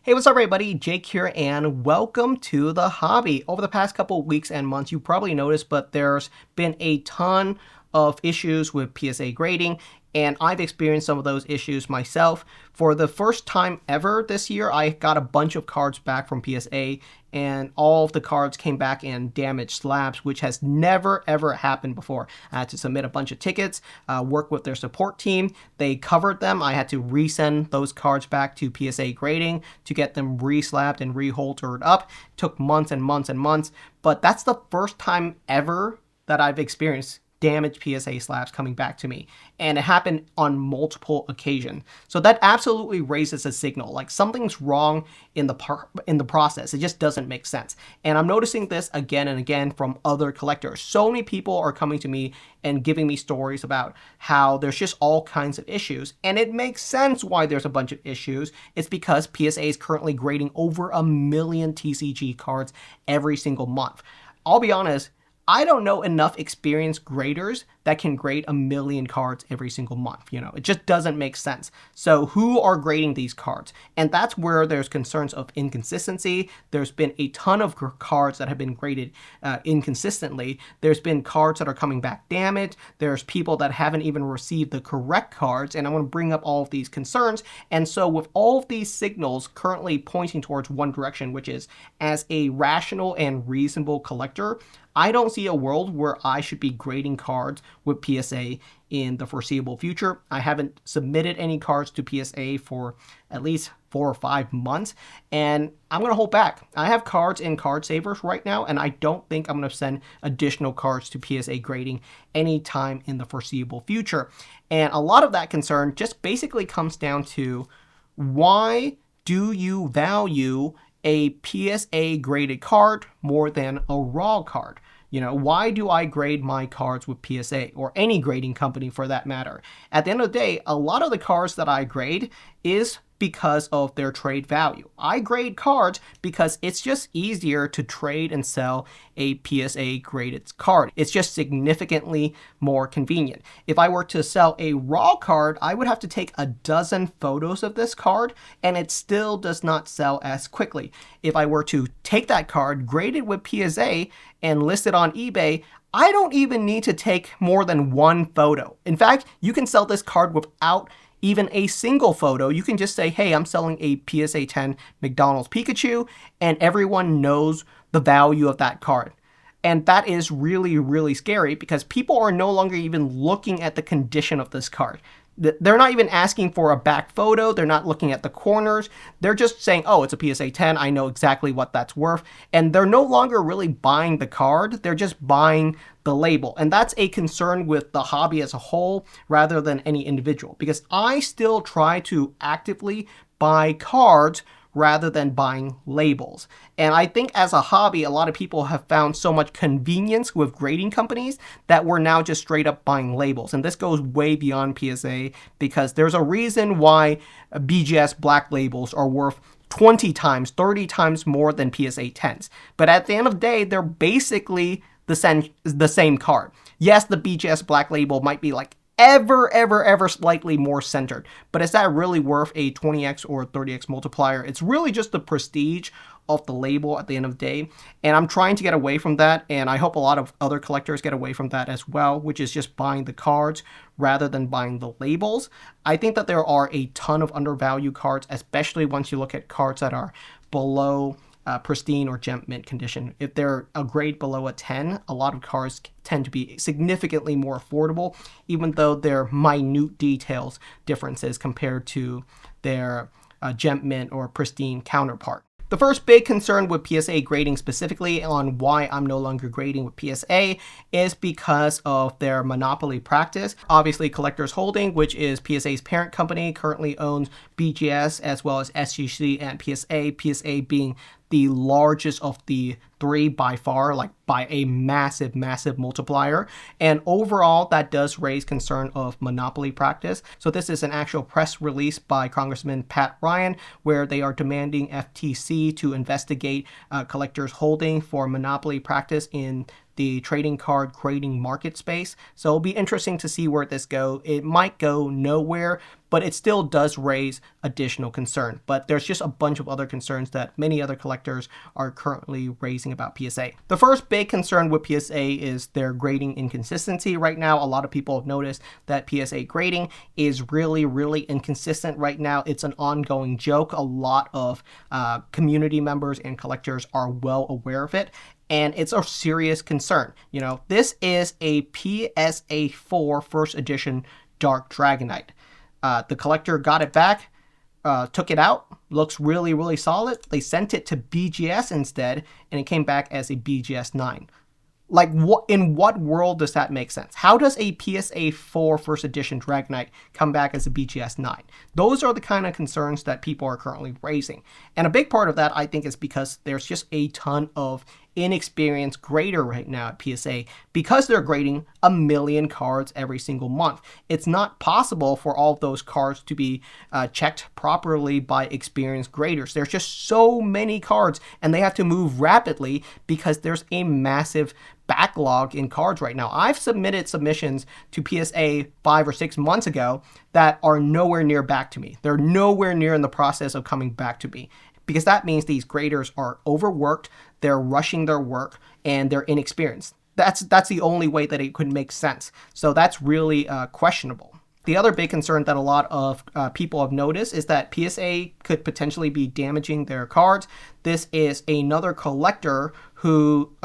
Hey, what's up everybody? Jake here and welcome to the hobby. Over the past couple weeks and months, you probably noticed, but there's been a ton of issues with PSA grading, and I've experienced some of those issues myself. For the first time ever this year, I got a bunch of cards back from PSA, and all of the cards came back in damaged slabs, which has never ever happened before. I had to submit a bunch of tickets, work with their support team. They covered them. I had to resend those cards back to PSA grading to get them re-slabbed and re-holtered up. It took months and months and months, but that's the first time ever that I've experienced damaged PSA slabs coming back to me, and it happened on multiple occasions. So that absolutely raises a signal, like something's wrong in the process. It just doesn't make sense. And I'm noticing this again and again from other collectors. So many people are coming to me and giving me stories about how there's just all kinds of issues, and it makes sense why there's a bunch of issues. It's because PSA is currently grading over 1 million TCG cards every single month. I'll be honest, I don't know enough experienced graders that can grade 1 million cards every single month. It just doesn't make sense. So who are grading these cards? And that's where there's concerns of inconsistency. There's been a ton of cards that have been graded inconsistently. There's been cards that are coming back damaged. There's people that haven't even received the correct cards. And I want to bring up all of these concerns. And so with all of these signals currently pointing towards one direction, which is as a rational and reasonable collector, I don't see a world where I should be grading cards with PSA in the foreseeable future. I haven't submitted any cards to PSA for at least 4 or 5 months, and I'm going to hold back. I have cards in Card Savers right now, and I don't think I'm going to send additional cards to PSA grading anytime in the foreseeable future. And a lot of that concern just basically comes down to, why do you value a PSA graded card more than a raw card? Why do I grade my cards with PSA, or any grading company for that matter? At the end of the day, a lot of the cards that I grade is because of their trade value. I grade cards because it's just easier to trade and sell a PSA graded card. It's just significantly more convenient. If I were to sell a raw card, I would have to take a dozen photos of this card, and it still does not sell as quickly. If I were to take that card, grade it with PSA, and list it on eBay, I don't even need to take more than one photo. In fact, you can sell this card without even a single photo. You can just say, hey, I'm selling a PSA 10 McDonald's Pikachu, and everyone knows the value of that card. And that is really, really scary, because people are no longer even looking at the condition of this card. They're not even asking for a back photo. They're not looking at the corners. They're just saying, oh, it's a PSA 10. I know exactly what that's worth. And they're no longer really buying the card. They're just buying the label. And that's a concern with the hobby as a whole rather than any individual, because I still try to actively buy cards rather than buying labels. And I think as a hobby, a lot of people have found so much convenience with grading companies that we're now just straight up buying labels. And this goes way beyond PSA, because there's a reason why BGS black labels are worth 20 times, 30 times more than PSA 10s. But at the end of the day, they're basically the same card. Yes, the BGS black label might be like ever slightly more centered, but is that really worth a 20x or 30x multiplier? It's really just the prestige of the label at the end of the day, and I'm trying to get away from that, and I hope a lot of other collectors get away from that as well, which is just buying the cards rather than buying the labels. I think that there are a ton of undervalued cards, especially once you look at cards that are below pristine or gem mint condition. If they're a grade below a 10, a lot of cards tend to be significantly more affordable, even though they're minute details differences compared to their gem mint or pristine counterpart. The first big concern with PSA grading, specifically on why I'm no longer grading with PSA, is because of their monopoly practice. Obviously, Collectors Holding, which is PSA's parent company, currently owns BGS as well as SGC and PSA, PSA being the largest of the three by far, like by a massive multiplier. And overall, that does raise concern of monopoly practice. So this is an actual press release by Congressman Pat Ryan, where they are demanding FTC to investigate Collectors Holding for monopoly practice in the trading card grading market space. So it'll be interesting to see where this goes. It might go nowhere, but it still does raise additional concern. But there's just a bunch of other concerns that many other collectors are currently raising about PSA. The first big concern with PSA is their grading inconsistency right now. A lot of people have noticed that PSA grading is really inconsistent right now. It's an ongoing joke. A lot of community members and collectors are well aware of it, and it's a serious concern. You know, this is a PSA 4 first edition Dark Dragonite. The collector got it back, took it out, looks really solid. They sent it to BGS instead, and it came back as a BGS 9. Like, in what world does that make sense? How does a PSA 4 first edition Dragonite come back as a BGS 9? Those are the kind of concerns that people are currently raising. And a big part of that, I think, is because there's just a ton of inexperienced grader right now at PSA because they're grading 1 million cards every single month. It's not possible for all of those cards to be checked properly by experienced graders. There's just so many cards, and they have to move rapidly because there's a massive backlog in cards right now. I've submitted submissions to PSA 5 or 6 months ago that are nowhere near back to me. They're nowhere near in the process of coming back to me, because that means these graders are overworked, they're rushing their work, and they're inexperienced. That's the only way that it could make sense. So that's really questionable. The other big concern that a lot of people have noticed is that PSA could potentially be damaging their cards. This is another collector who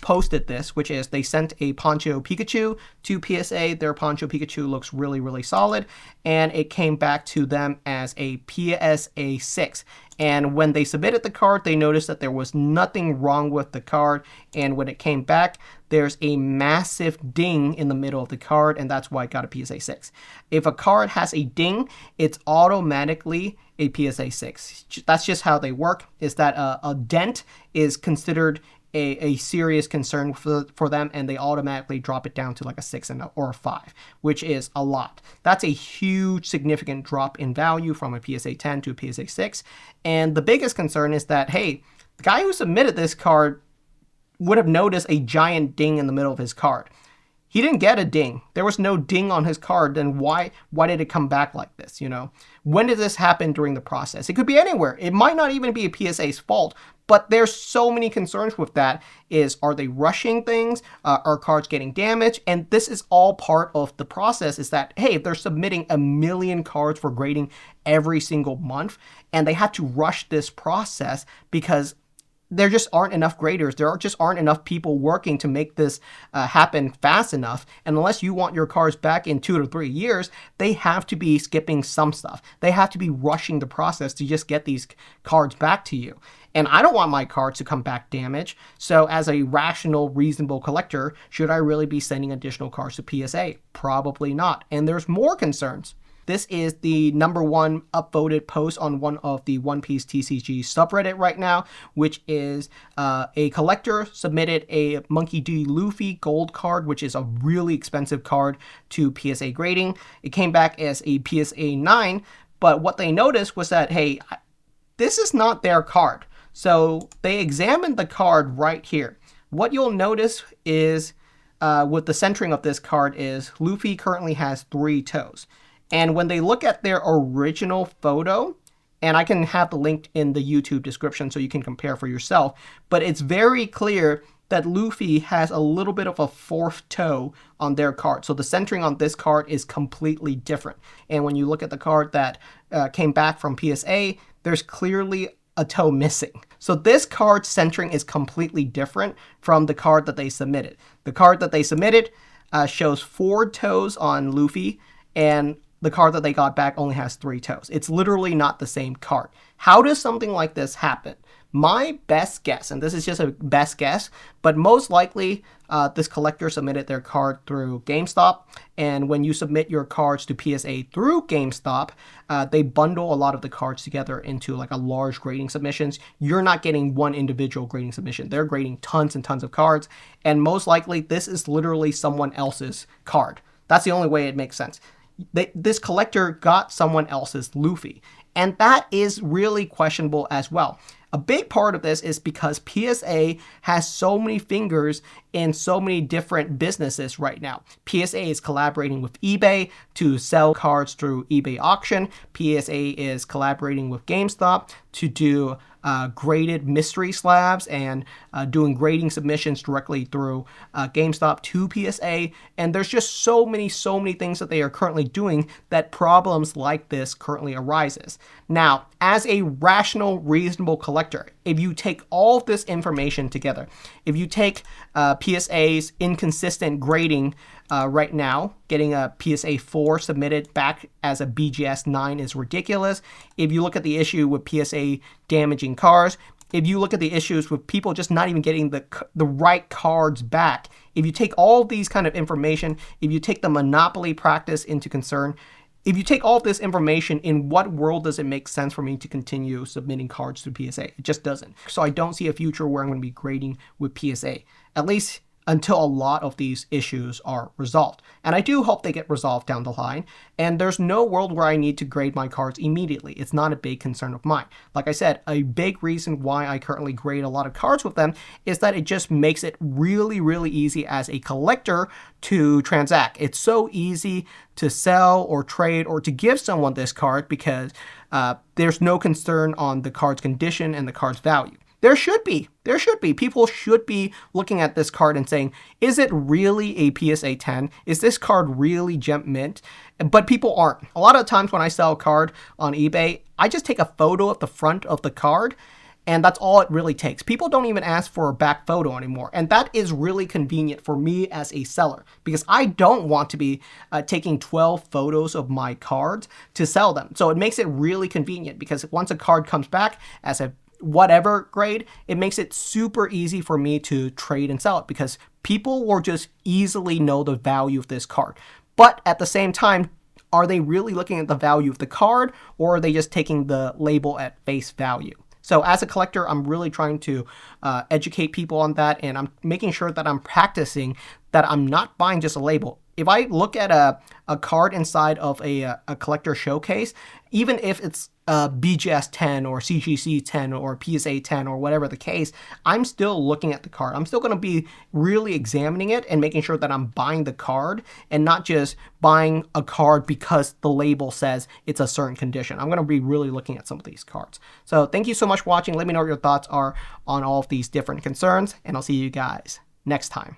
posted this, which is they sent a Poncho Pikachu to PSA. Their Poncho Pikachu looks really solid, and it came back to them as a PSA 6. And when they submitted the card, they noticed that there was nothing wrong with the card, and when it came back, there's a massive ding in the middle of the card, and that's why it got a PSA 6. If a card has a ding, it's automatically a PSA 6. That's just how they work, is that a dent is considered a serious concern for them, and they automatically drop it down to like a 6 or a 5, which is a lot. That's a huge, significant drop in value from a PSA 10 to a PSA 6. And the biggest concern is that, hey, the guy who submitted this card would have noticed a giant ding in the middle of his card. He didn't get a ding. There was no ding on his card. Then why did it come back like this? You know, when did this happen during the process? It could be anywhere. It might not even be a PSA's fault, but there's so many concerns with that. Are they rushing things? Are cards getting damaged? And this is all part of the process, is that, hey, if they're submitting 1 million cards for grading every single month, and they have to rush this process because there just aren't enough graders. There just aren't enough people working to make this happen fast enough. And unless you want your cards back in 2 to 3 years, they have to be skipping some stuff. They have to be rushing the process to just get these cards back to you. And I don't want my cards to come back damaged. So as a rational, reasonable collector, should I really be sending additional cards to PSA? Probably not. And there's more concerns. This is the #1 upvoted post on one of the One Piece TCG subreddit right now, which is a collector submitted a Monkey D. Luffy gold card, which is a really expensive card, to PSA grading. It came back as a PSA 9, but what they noticed was that, hey, this is not their card. So they examined the card right here. What you'll notice is, with the centering of this card, is Luffy currently has 3 toes. And when they look at their original photo, and I can have the link in the YouTube description so you can compare for yourself, but it's very clear that Luffy has a little bit of a 4th toe on their card. So the centering on this card is completely different. And when you look at the card that came back from PSA, there's clearly a toe missing. So this card centering is completely different from the card that they submitted. The card that they submitted shows 4 toes on Luffy, and the card that they got back only has 3 toes. It's literally not the same card. How does something like this happen? My best guess, and this is just a best guess, but most likely this collector submitted their card through GameStop, and when you submit your cards to PSA through GameStop, they bundle a lot of the cards together into like a large grading submissions. You're not getting one individual grading submission. They're grading tons and tons of cards, and most likely this is literally someone else's card. That's the only way it makes sense. This collector got someone else's Luffy, and that is really questionable as well. A big part of this is because PSA has so many fingers in so many different businesses right now. PSA is collaborating with eBay to sell cards through eBay auction. PSA is collaborating with GameStop to do graded mystery slabs and doing grading submissions directly through GameStop to PSA. And there's just so many things that they are currently doing that problems like this currently arises. Now, as a rational, reasonable collector, if you take all of this information together, if you take PSA's inconsistent grading right now, getting a PSA 4 submitted back as a BGS 9 is ridiculous. If you look at the issue with PSA damaging cards, if you look at the issues with people just not even getting the right cards back, if you take all of these kind of information, if you take the monopoly practice into concern, if you take all of this information, in what world does it make sense for me to continue submitting cards to PSA? It just doesn't. So I don't see a future where I'm going to be grading with PSA, at least until a lot of these issues are resolved. And I do hope they get resolved down the line. And there's no world where I need to grade my cards immediately. It's not a big concern of mine. Like I said, a big reason why I currently grade a lot of cards with them is that it just makes it really easy as a collector to transact. It's so easy to sell or trade or to give someone this card because there's no concern on the card's condition and the card's value. There should be. People should be looking at this card and saying, is it really a PSA 10? Is this card really gem mint? But people aren't. A lot of times when I sell a card on eBay, I just take a photo of the front of the card, and that's all it really takes. People don't even ask for a back photo anymore. And that is really convenient for me as a seller because I don't want to be taking 12 photos of my cards to sell them. So it makes it really convenient because once a card comes back as a whatever grade, it makes it super easy for me to trade and sell it because people will just easily know the value of this card. But at the same time, are they really looking at the value of the card, or are they just taking the label at face value? So as a collector, I'm really trying to educate people on that, and I'm making sure that I'm practicing that I'm not buying just a label. If I look at a card inside of a collector showcase, even if it's BGS 10 or CGC 10 or PSA 10 or whatever the case, I'm still looking at the card. I'm still going to be really examining it and making sure that I'm buying the card and not just buying a card because the label says it's a certain condition. I'm going to be really looking at some of these cards. So thank you so much for watching. Let me know what your thoughts are on all of these different concerns, and I'll see you guys next time.